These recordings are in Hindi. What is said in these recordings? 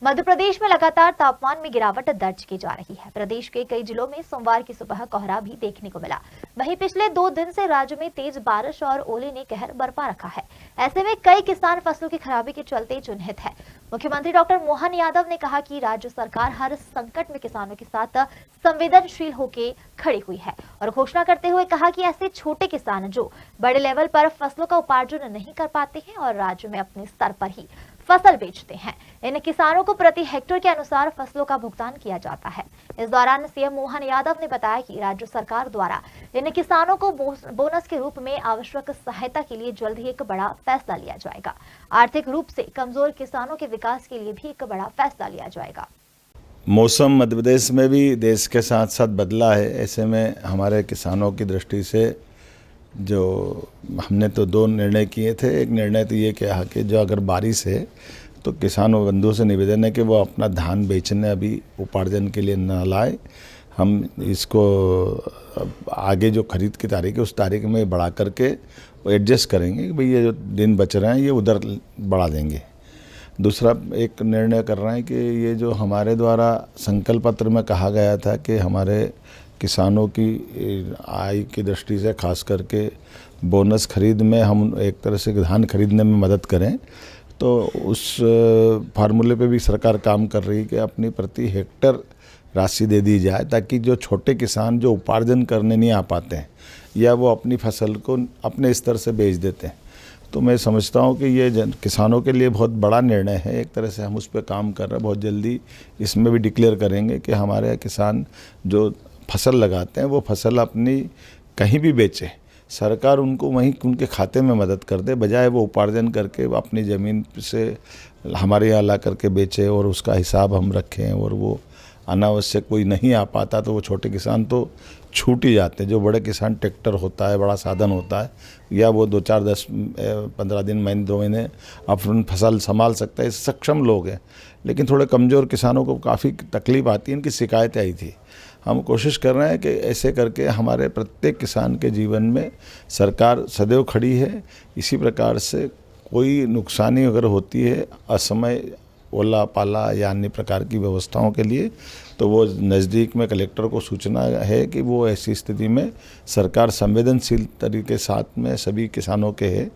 मध्य प्रदेश में लगातार तापमान में गिरावट दर्ज की जा रही है। प्रदेश के कई जिलों में सोमवार की सुबह कोहरा भी देखने को मिला। वहीं पिछले 2 दिन से राज्य में तेज बारिश और ओले ने कहर बरपा रखा है। ऐसे में कई किसान फसलों की खराबी के चलते चिंतित है। मुख्यमंत्री डॉक्टर मोहन यादव ने कहा कि राज्य सरकार हर संकट में किसानों के साथ संवेदनशील होकर खड़ी हुई है और घोषणा करते हुए कहा कि ऐसे छोटे किसान जो बड़े लेवल पर फसलों का उपार्जन नहीं कर पाते हैं और राज्य में अपने स्तर पर ही फसल बेचते हैं, इन किसानों को प्रति हेक्टेयर के अनुसार फसलों का भुगतान किया जाता है। इस दौरान सीएम मोहन यादव ने बताया कि राज्य सरकार द्वारा इन किसानों को बोनस के रूप में आवश्यक सहायता के लिए जल्द ही एक बड़ा फैसला लिया जाएगा। आर्थिक रूप से कमजोर किसानों के विकास के लिए भी एक बड़ा फैसला लिया जाएगा। मौसम मध्य प्रदेश में भी देश के साथ साथ बदला है। ऐसे में हमारे किसानों की दृष्टि से जो हमने तो 2 निर्णय किए थे। एक निर्णय तो ये कहा कि जो अगर बारिश है तो किसानों बंधुओं से निवेदन है कि वो अपना धान बेचने अभी उपार्जन के लिए न लाए। हम इसको आगे जो खरीद की तारीख है उस तारीख में बढ़ा करके एडजस्ट करेंगे कि भाई ये जो दिन बच रहे हैं ये उधर बढ़ा देंगे। दूसरा एक निर्णय कर रहे हैं कि ये जो हमारे द्वारा संकल्प पत्र में कहा गया था कि हमारे किसानों की आय की दृष्टि से खास करके बोनस खरीद में हम एक तरह से धान खरीदने में मदद करें, तो उस फार्मूले पे भी सरकार काम कर रही है कि अपनी प्रति हेक्टर राशि दे दी जाए ताकि जो छोटे किसान जो उपार्जन करने नहीं आ पाते हैं या वो अपनी फसल को अपने स्तर से बेच देते हैं, तो मैं समझता हूँ कि ये किसानों के लिए बहुत बड़ा निर्णय है। एक तरह से हम उस पर काम कर रहे हैं। बहुत जल्दी इसमें भी डिक्लेयर करेंगे कि हमारे किसान जो फसल लगाते हैं वो फसल अपनी कहीं भी बेचे, सरकार उनको वहीं उनके खाते में मदद कर दे, बजाय वो उपार्जन करके अपनी ज़मीन से हमारे यहाँ ला करके बेचे और उसका हिसाब हम रखें और वो अनावश्यक कोई नहीं आ पाता तो वो छोटे किसान तो छूट ही जाते हैं। जो बड़े किसान ट्रैक्टर होता है, बड़ा साधन होता है, या वो 2, 4, 10, 15 दिन, महीने 2 महीने अपन फसल संभाल सकता है, सक्षम लोग हैं। लेकिन थोड़े कमज़ोर किसानों को काफ़ी तकलीफ आती है, इनकी शिकायतें आई थी। हम कोशिश कर रहे हैं कि ऐसे करके हमारे प्रत्येक किसान के जीवन में सरकार सदैव खड़ी है। इसी प्रकार से कोई नुकसानी अगर होती है असमय ओला पाला या अन्य प्रकार की व्यवस्थाओं के लिए, तो वो नज़दीक में कलेक्टर को सूचना है कि वो ऐसी स्थिति में सरकार संवेदनशील तरीके साथ में सभी किसानों के है।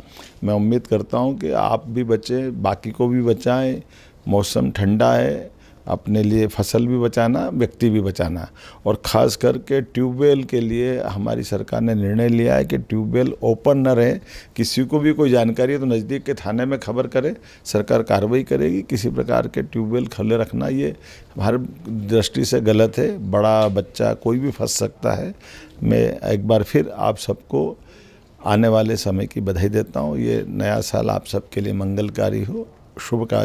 मैं उम्मीद करता हूँ कि आप भी बचें, बाकी को भी बचाएं। मौसम ठंडा है, अपने लिए फसल भी बचाना, व्यक्ति भी बचाना। और ख़ास करके ट्यूबवेल के लिए हमारी सरकार ने निर्णय लिया है कि ट्यूबवेल ओपन न रहे। किसी को भी कोई जानकारी है तो नज़दीक के थाने में खबर करे, सरकार कार्रवाई करेगी। किसी प्रकार के ट्यूबवेल खुले रखना ये हर दृष्टि से गलत है। बड़ा बच्चा कोई भी फंस सकता है। मैं एक बार फिर आप सबको आने वाले समय की बधाई देता हूँ। ये नया साल आप सबके लिए मंगलकारी हो, शुभकारी।